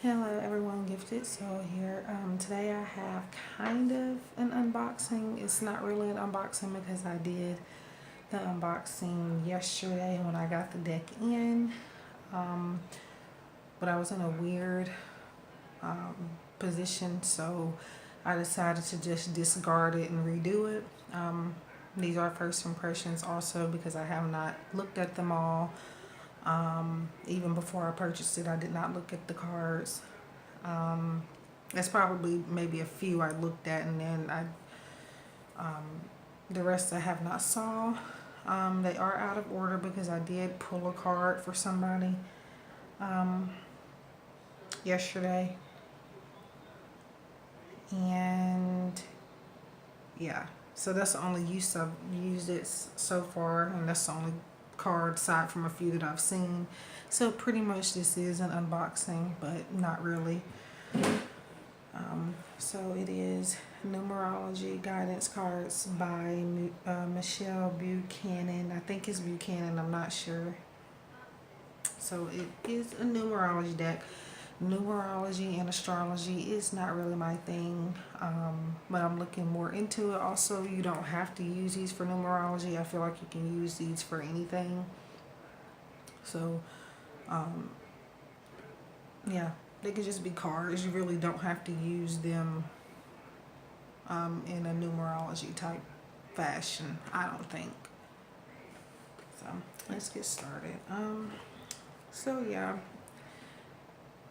Hello everyone, Gifted Soul here. Today I have kind of an unboxing. It's not really an unboxing because I did the unboxing yesterday when I got the deck in. But I was in a weird position, so I decided to just discard it and redo it. These are first impressions also because I have not looked at them all. Even before I purchased it, I did not look at the cards. There's probably maybe a few I looked at, and then the rest I have not saw. They are out of order because I did pull a card for somebody yesterday, and yeah, so that's the only use I've used it so far, and that's the only card aside from a few that I've seen. So pretty much this is an unboxing, but not really. So it is Numerology Guidance Cards by Michelle Buchanan. I think it's Buchanan, I'm not sure. So it is a numerology deck. Numerology and astrology is not really my thing, but I'm looking more into it. Also, you don't have to use these for numerology. I feel like you can use these for anything. So, yeah, they could just be cards. You really don't have to use them in a numerology type fashion, I don't think. So, let's get started. So yeah,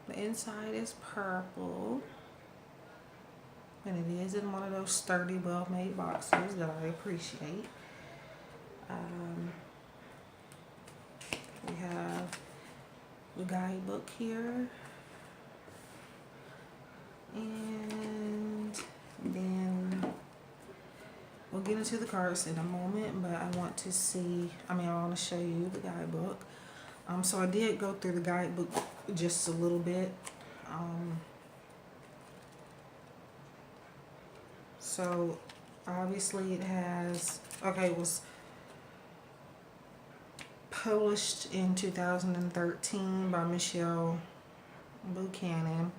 the inside is purple, and it is in one of those sturdy, well-made boxes that I appreciate. We have the guidebook here, and then we'll get into the cards in a moment, but I want to show you the guidebook. So I did go through the guidebook just a little bit. So obviously it has, it was published in 2013 by Michelle Buchanan.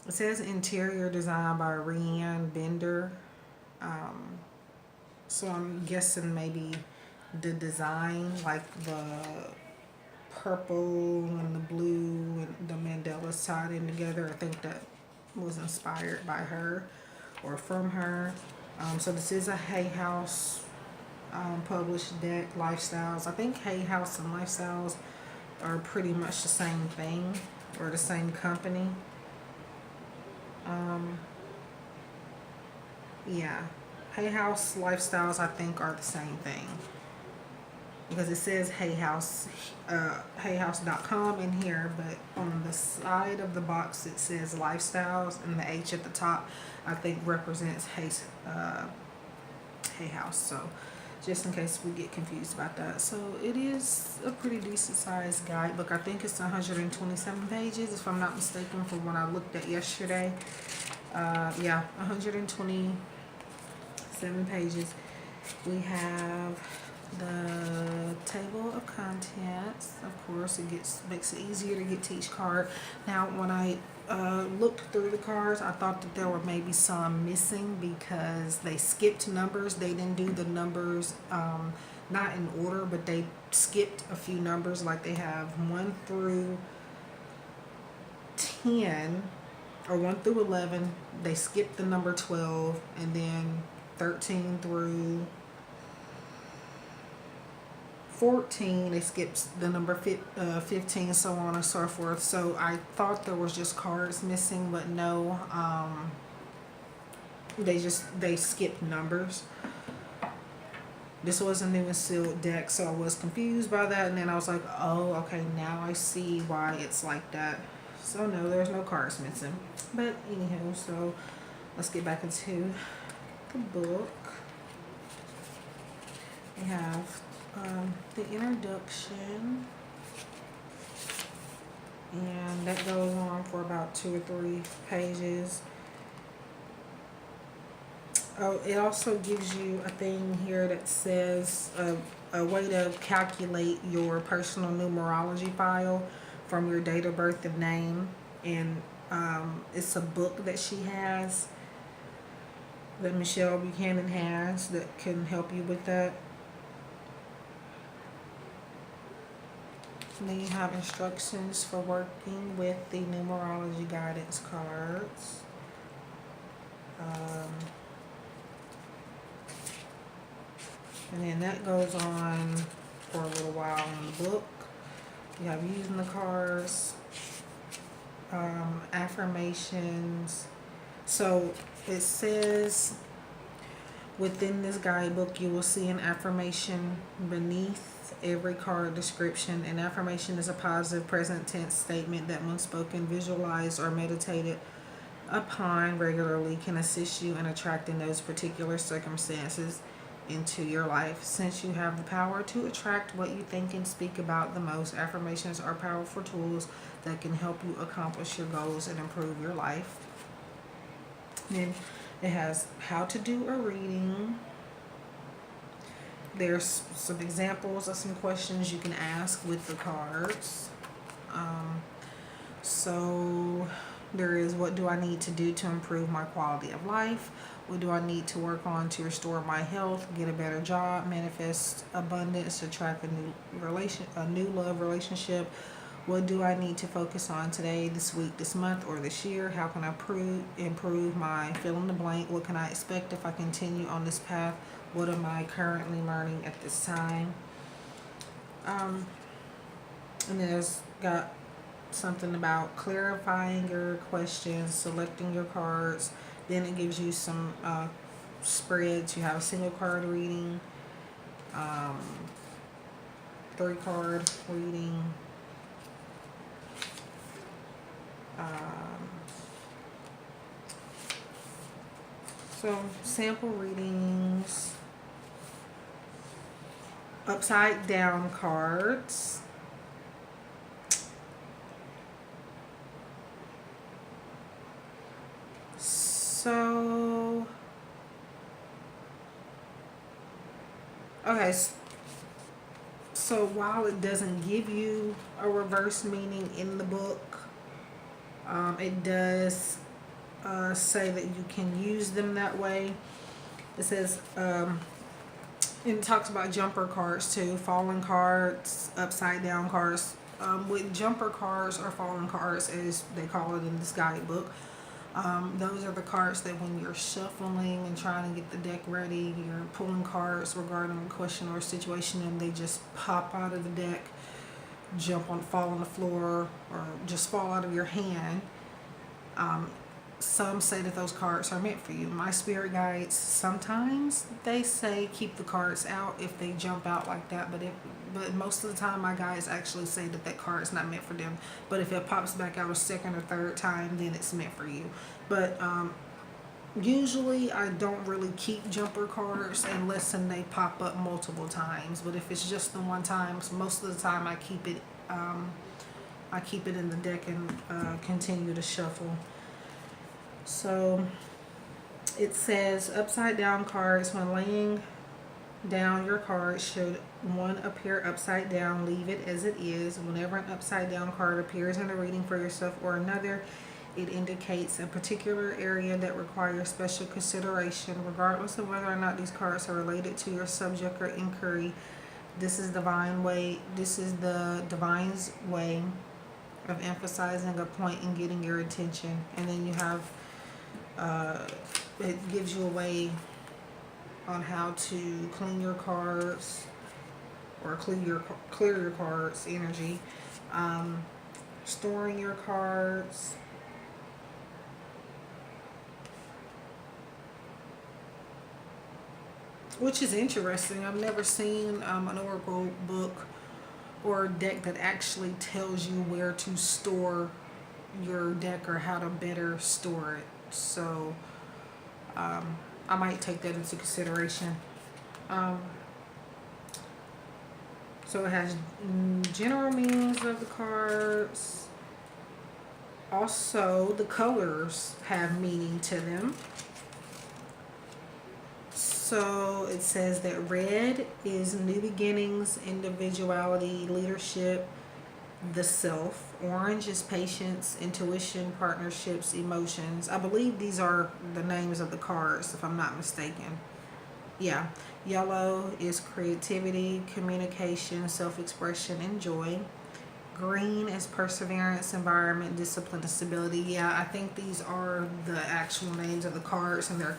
It says interior design by Rianne Bender. So I'm guessing maybe the design, like the purple and the blue and the mandalas tied in together, I think that was inspired by her or from her. So this is a Hay House published deck, Lifestyles. I think Hay House and Lifestyles are pretty much the same thing, or the same company. Yeah, Hay House, Lifestyles, I think are the same thing, because it says Hay House, hayhouse.com in here, but on the side of the box it says Lifestyles, and the H at the top I think represents Hay House. So just in case we get confused about that. So it is a pretty decent sized guidebook. I think it's 127 pages if I'm not mistaken from what I looked at yesterday. Yeah, 127 pages. We have the table of contents. Of course, makes it easier to get to each card. Now, when I looked through the cards, I thought that there were maybe some missing because they skipped numbers. They didn't do the numbers not in order, but they skipped a few numbers. Like they have 1 through 10 or 1 through 11. They skipped the number 12, and then 13 through 14, they skipped the number 15, so on and so forth. So I thought there was just cards missing, but no, they skipped numbers. This was a new and sealed deck, so I was confused by that, and then I was like, oh, okay, now I see why it's like that. So no, there's no cards missing. But anyhow, so let's get back into the book. We have the introduction, and that goes on for about 2 or 3 pages. Oh, it also gives you a thing here that says a way to calculate your personal numerology file from your date of birth and name. And it's a book that she has, that Michelle Buchanan has, that can help you with that. And then you have instructions for working with the numerology guidance cards. And then that goes on for a little while in the book. You have using the cards, affirmations. So it says within this guidebook, you will see an affirmation beneath every card description. An affirmation is a positive present tense statement that, when spoken, visualized, or meditated upon regularly, can assist you in attracting those particular circumstances into your life. Since you have the power to attract what you think and speak about the most, affirmations are powerful tools that can help you accomplish your goals and improve your life. Then it has how to do a reading. There's some examples of some questions you can ask with the cards. So there is, what do I need to do to improve my quality of life? What do I need to work on to restore my health, get a better job, manifest abundance, attract a new love relationship? What do I need to focus on today, this week, this month, or this year? How can I improve my fill in the blank? What can I expect if I continue on this path? What am I currently learning at this time? And there's got something about clarifying your questions, selecting your cards. Then it gives you some spreads. You have a single card reading, 3-card reading, so sample readings, upside down cards, so okay, so while it doesn't give you a reverse meaning in the book, it does say that you can use them that way. It says, and it talks about jumper cards too, fallen cards, upside down cards. With jumper cards, or fallen cards as they call it in this guidebook, those are the cards that when you're shuffling and trying to get the deck ready, you're pulling cards regarding a question or a situation, and they just pop out of the deck, fall on the floor, or just fall out of your hand. Some say that those cards are meant for you. My spirit guides, sometimes they say keep the cards out if they jump out like that, but most of the time my guides actually say that card is not meant for them. But if it pops back out a second or third time, then it's meant for you. But usually I don't really keep jumper cards unless they pop up multiple times. But if it's just the one time, most of the time I keep it in the deck and continue to shuffle. So it says upside down cards, when laying down your card, should one appear upside down, leave it as it is. Whenever an upside down card appears in a reading for yourself or another, it indicates a particular area that requires special consideration, regardless of whether or not these cards are related to your subject or inquiry. This is the divine's way of emphasizing a point and getting your attention. And then you have it gives you a way on how to clean your cards, or clear your cards energy, storing your cards, which is interesting. I've never seen an oracle book or a deck that actually tells you where to store your deck or how to better store it. So I might take that into consideration. So it has general meanings of the cards. Also, the colors have meaning to them. So it says that red is new beginnings, individuality, leadership, the self. Orange is patience, intuition, partnerships, emotions. I believe these are the names of the cards, if I'm not mistaken. Yeah. Yellow is creativity, communication, self-expression, and joy. Green is perseverance, environment, discipline, and stability. Yeah, I think these are the actual names of the cards, and they're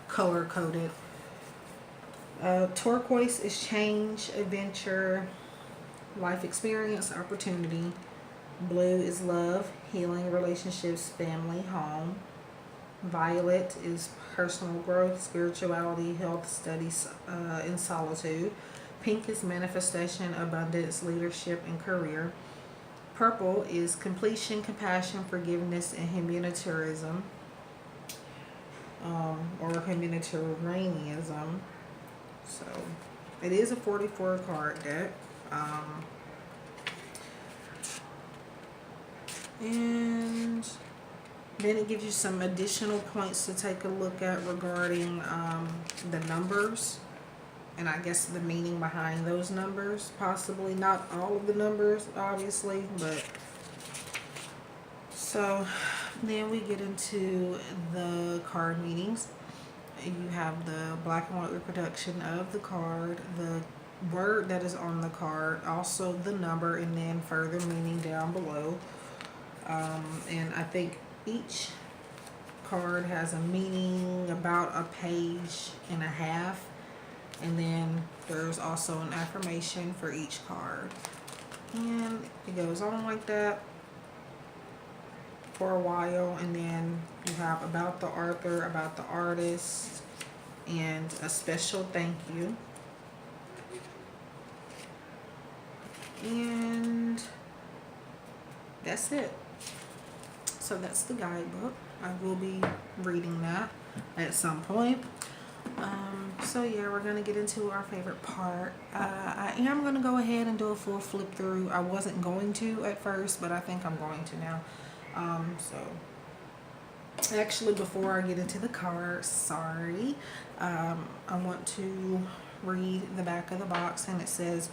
color coded. Turquoise is change, adventure, life experience, opportunity. Blue is love, healing, relationships, family, home. Violet is personal growth, spirituality, health, studies, and solitude. Pink is manifestation, abundance, leadership, and career. Purple is completion, compassion, forgiveness, and humanitarianism, or humanitarianism. So it is a 44 card deck. And then it gives you some additional points to take a look at regarding the numbers, and I guess the meaning behind those numbers, possibly. Not all of the numbers, obviously, but so then we get into the card meanings. You have the black and white reproduction of the card, the word that is on the card, also the number, and then further meaning down below. And I think each card has a meaning about a page and a half, and then there's also an affirmation for each card, and it goes on like that for a while. And then you have about the author, about the artist, and a special thank you. And that's it. So that's the guidebook. I will be reading that at some point. So yeah, we're going to get into our favorite part. I am going to go ahead and do a full flip through. I wasn't going to at first, but I think I'm going to now. So actually, before I get into the cards, sorry, I want to read the back of the box, and it says,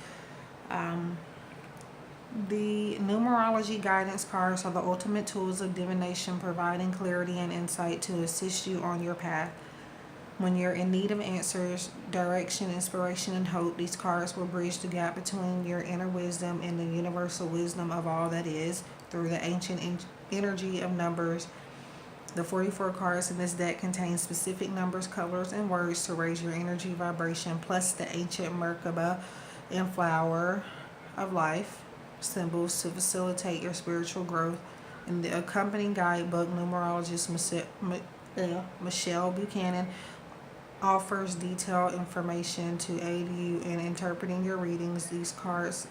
the numerology guidance cards are the ultimate tools of divination, providing clarity and insight to assist you on your path. When you're in need of answers, direction, inspiration, and hope, these cards will bridge the gap between your inner wisdom and the universal wisdom of all that is through the ancient energy of numbers. The 44 cards in this deck contain specific numbers, colors, and words to raise your energy vibration, plus the ancient Merkaba and flower of life symbols to facilitate your spiritual growth. In the accompanying guidebook, numerologist Michelle Buchanan offers detailed information to aid you in interpreting your readings. These cards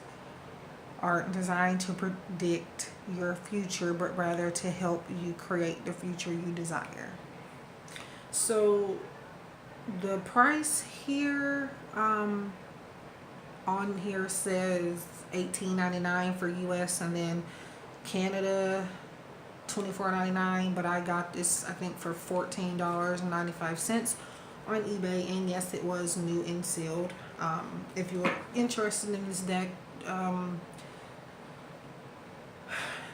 aren't designed to predict your future, but rather to help you create the future you desire. So the price here on here says $18.99 for US, and then Canada $24.99, but I got this I think for $14.95 on eBay, and yes, it was new and sealed. If you're interested in this deck,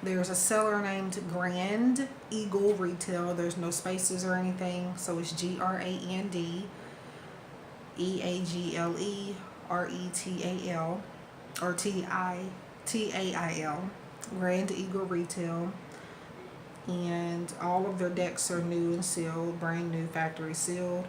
there's a seller named Grand Eagle Retail. There's no spaces or anything, so it's GRAND EAGLE RETAL or TITAIL, Grand Eagle Retail. And all of their decks are new and sealed, brand new, factory sealed.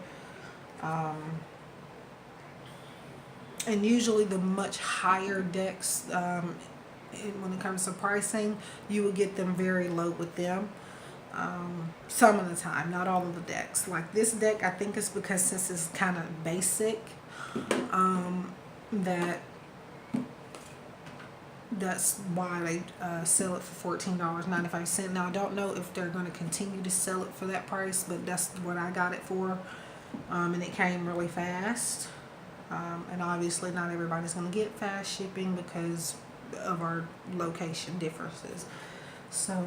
And usually the much higher decks, when it comes to pricing, you will get them very low with them. Some of the time, not all of the decks. Like this deck, I think it's because since it's kind of basic, that's why they sell it for $14.95. Now, I don't know if they're going to continue to sell it for that price, but that's what I got it for. And it came really fast. And obviously not everybody's going to get fast shipping because of our location differences. So,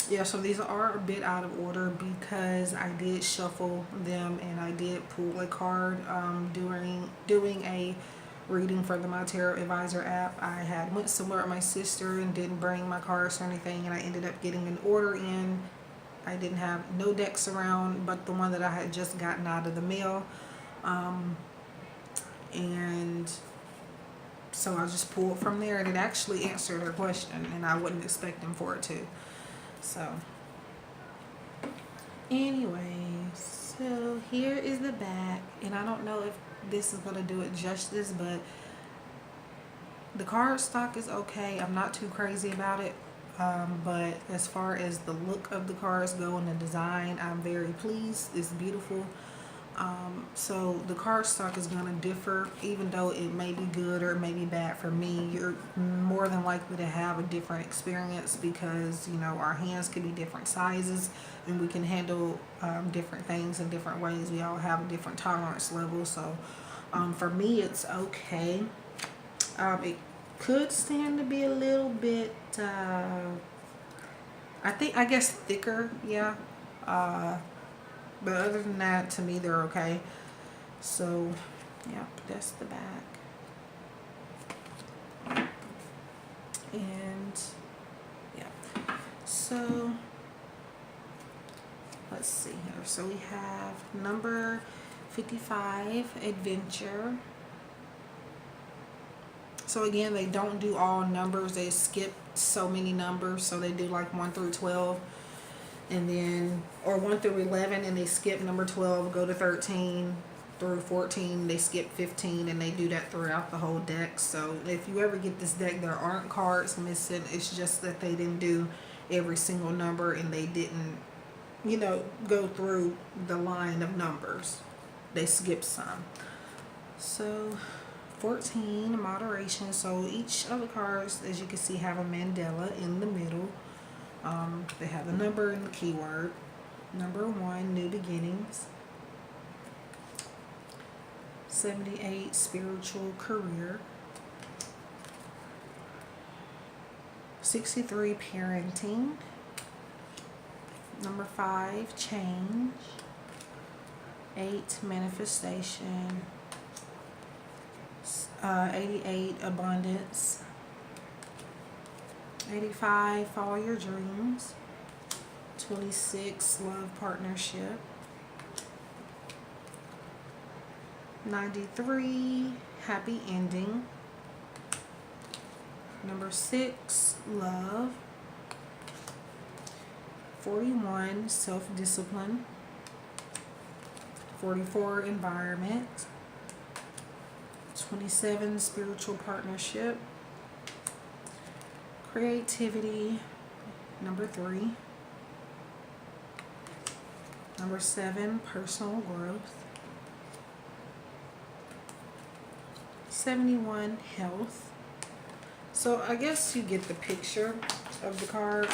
yeah, so these are a bit out of order because I did shuffle them and I did pull a card doing a reading for the My Tarot Advisor app. I had went somewhere with my sister and didn't bring my cards or anything, and I ended up getting an order in. I didn't have no decks around but the one that I had just gotten out of the mail. And so I just pulled from there, and it actually answered her question, and I wasn't expecting for it to. So anyway, so here is the back, and I don't know if this is going to do it justice, but the card stock is okay. I'm not too crazy about it, but as far as the look of the cards go and the design, I'm very pleased. It's beautiful. So the card stock is going to differ, even though it may be good or it may be bad for me. You're more than likely to have a different experience because, you know, our hands can be different sizes and we can handle different things in different ways. We all have a different tolerance level. So for me, it's okay. It could stand to be a little bit, I guess thicker, yeah. But other than that, to me, they're okay. So, yep, that's the back. And, yeah. So, let's see here. So, we have number 55, Adventure. So, again, they don't do all numbers. They skip so many numbers. So, they do like 1 through 12. And then, or 1 through 11, and they skip number 12, go to 13 through 14, they skip 15, and they do that throughout the whole deck. So if you ever get this deck, there aren't cards missing. It's just that they didn't do every single number, and they didn't, you know, go through the line of numbers. They skipped some. So 14, Moderation. So each of the cards, as you can see, have a mandala in the middle. They have the number and the keyword. Number 1, New Beginnings. 78, Spiritual Career. 63, Parenting. Number 5, Change. 8, Manifestation. 88, Abundance. 85, Follow Your Dreams. 26, Love Partnership. 93, Happy Ending. Number 6, Love. 41, Self-Discipline. 44, Environment. 27, Spiritual Partnership. Creativity, number 3. Number 7, Personal Growth. 71, Health. So I guess you get the picture of the cards.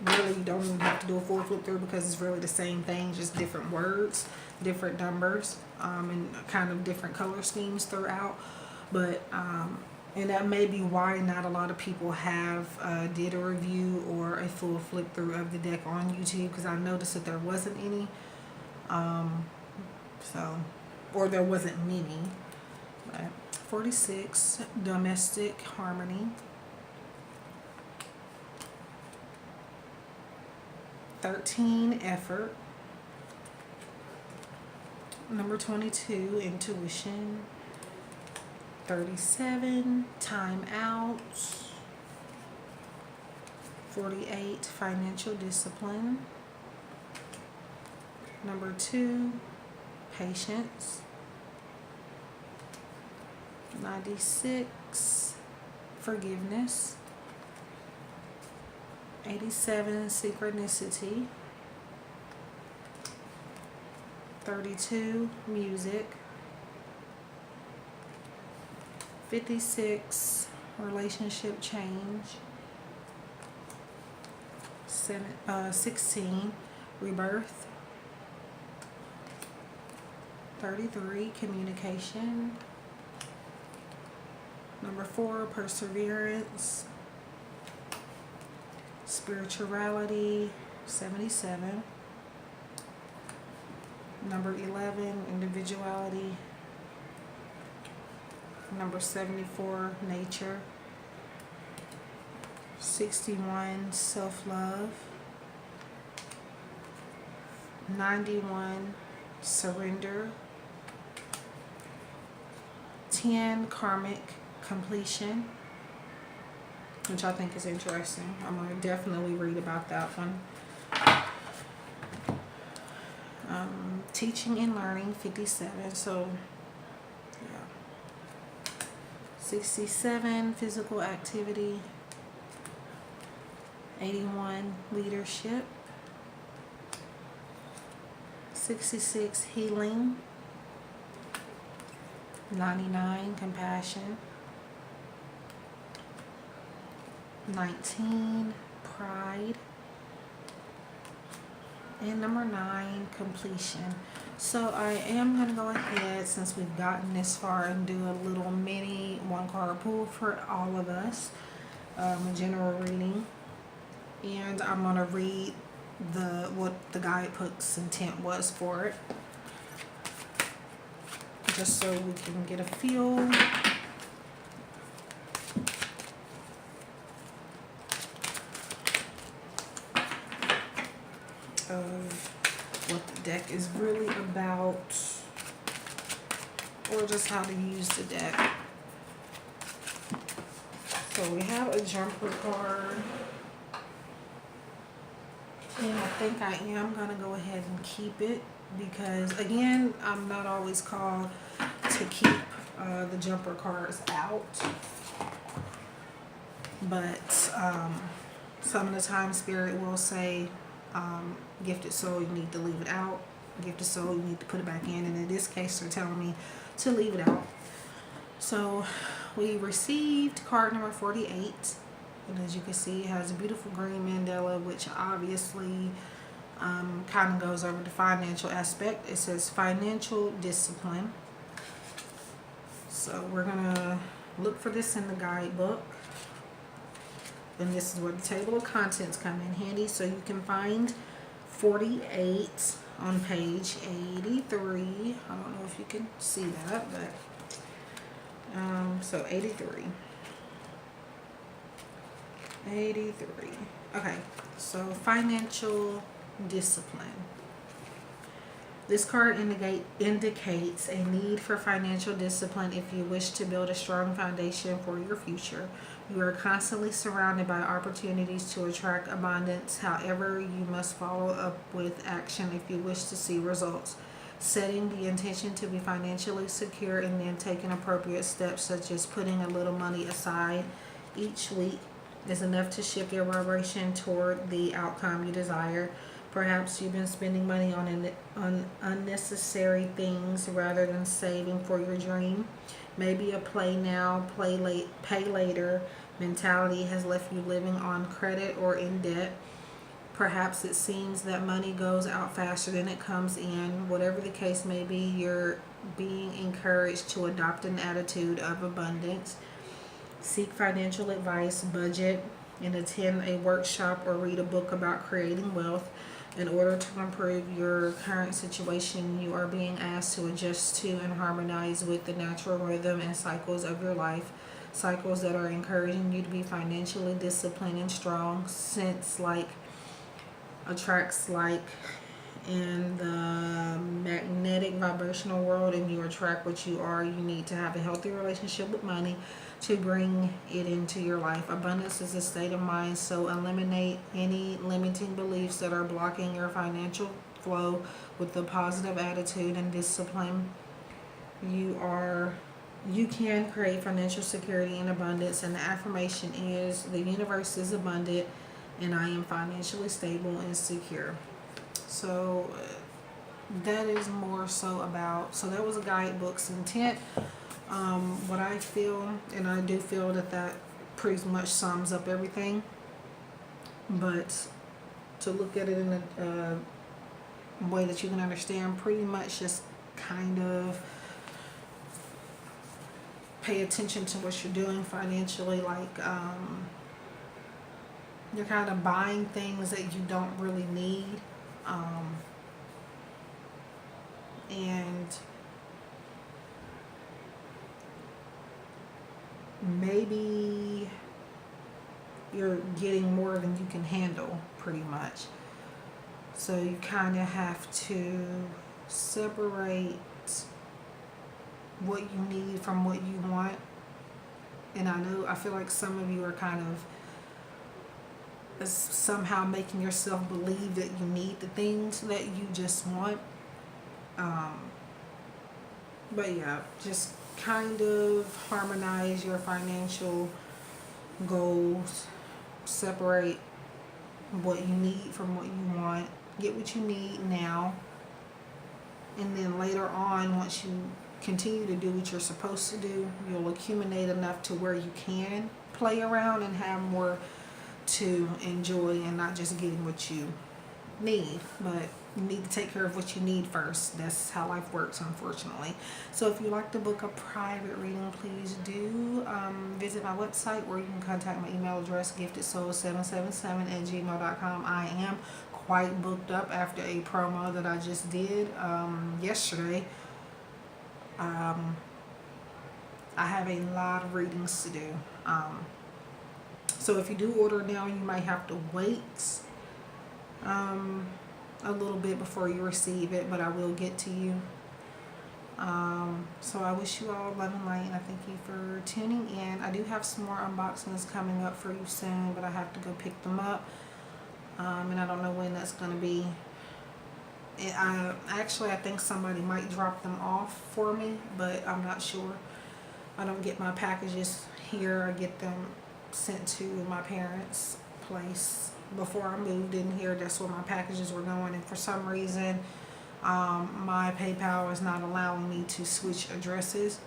Really, you don't even have to do a full flip through because it's really the same thing, just different words, different numbers, and kind of different color schemes throughout. But and that may be why not a lot of people have did a review or a full flip through of the deck on YouTube, because I noticed that there wasn't any. Or there wasn't many. But 46, Domestic Harmony. 13, Effort. Number 22, Intuition. 37, Time Out. 48, Financial Discipline. Number 2, Patience. 96, Forgiveness. 87, Synchronicity. 32, Music. 56, Relationship Change. 16, Rebirth. 33, Communication. Number 4, Perseverance. Spirituality, 77. Number 11, Individuality. Number 74, nature. 61, self-love. 91, surrender. 10, karmic completion, which I think is interesting. I'm going to definitely read about that one. Teaching and learning, 57. So, yeah. 67, physical activity. 81, leadership. 66, healing. 99, compassion. 19, pride. And number 9, completion. So I am going to go ahead, since we've gotten this far, and do a little mini 1-card pull for all of us, a general reading. And I'm going to read what the guidebook's intent was for it, just so we can get a feel of what the deck is really about, or just how to use the deck. So we have a jumper card, and I think I am going to go ahead and keep it, because again, I'm not always called to keep the jumper cards out, but some of the time Spirit will say, gifted soul, you need to leave it out. Gifted soul, you need to put it back in. And in this case, they're telling me to leave it out. So we received card number 48. And as you can see, it has a beautiful green mandala, which obviously kind of goes over the financial aspect. It says financial discipline. So we're going to look for this in the guidebook. And this is where the table of contents come in handy. So you can find 48 on page 83. I don't know if you can see that, but so 83. 83. Okay, so financial discipline. This card indicates a need for financial discipline if you wish to build a strong foundation for your future. You are constantly surrounded by opportunities to attract abundance. However, you must follow up with action if you wish to see results. Setting the intention to be financially secure and then taking appropriate steps, such as putting a little money aside each week, is enough to shift your vibration toward the outcome you desire. Perhaps you've been spending money on unnecessary things rather than saving for your dream. Maybe a play now, pay later mentality has left you living on credit or in debt. Perhaps it seems that money goes out faster than it comes in. Whatever the case may be, you're being encouraged to adopt an attitude of abundance. Seek financial advice, budget, and attend a workshop or read a book about creating wealth. In order to improve your current situation, you are being asked to adjust to and harmonize with the natural rhythm and cycles of your life. Cycles that are encouraging you to be financially disciplined and strong, since like attracts like in the magnetic vibrational world, and you attract what you are. You need to have a healthy relationship with money to bring it into your life. Abundance is a state of mind, so eliminate any limiting beliefs that are blocking your financial flow with a positive attitude and discipline. You can create financial security and abundance, and the affirmation is, the universe is abundant and I am financially stable and secure. So that is more so about, so that was a guidebook's intent. What I feel, and I do feel that pretty much sums up everything, but to look at it in a way that you can understand, pretty much just kind of pay attention to what you're doing financially. Like you're kind of buying things that you don't really need, and maybe you're getting more than you can handle, pretty much. So you kind of have to separate what you need from what you want. And I feel like some of you are kind of somehow making yourself believe that you need the things that you just want. But yeah, just kind of harmonize your financial goals, separate what you need from what you want, get what you need now, and then later on, once you continue to do what you're supposed to do, you'll accumulate enough to where you can play around and have more to enjoy, and not just getting what you need, but you need to take care of what you need first. That's how life works, unfortunately. So if you'd like to book a private reading, please do visit my website, where you can contact my email address, giftedsoul777@gmail.com. I am quite booked up after a promo that I just did yesterday. I have a lot of readings to do. So if you do order now, you might have to wait a little bit before you receive it, but I will get to you. So I wish you all love and light, and I thank you for tuning in. I do have some more unboxings coming up for you soon, but I have to go pick them up, and I don't know when that's going to be. I think somebody might drop them off for me, but I'm not sure. I don't get my packages here. I get them sent to my parents' place. Before I moved in here, that's where my packages were going, and for some reason my PayPal is not allowing me to switch addresses,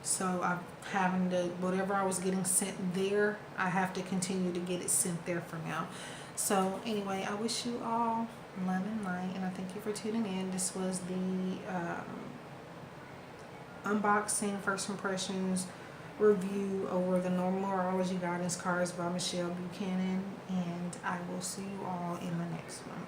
so I'm having to, whatever I was getting sent there, I have to continue to get it sent there for now. So anyway, I wish you all love and light, and I thank you for tuning in. This was the unboxing, first impressions review over the Numerology guidance cards by Michelle Buchanan, and I will see you all in the next one.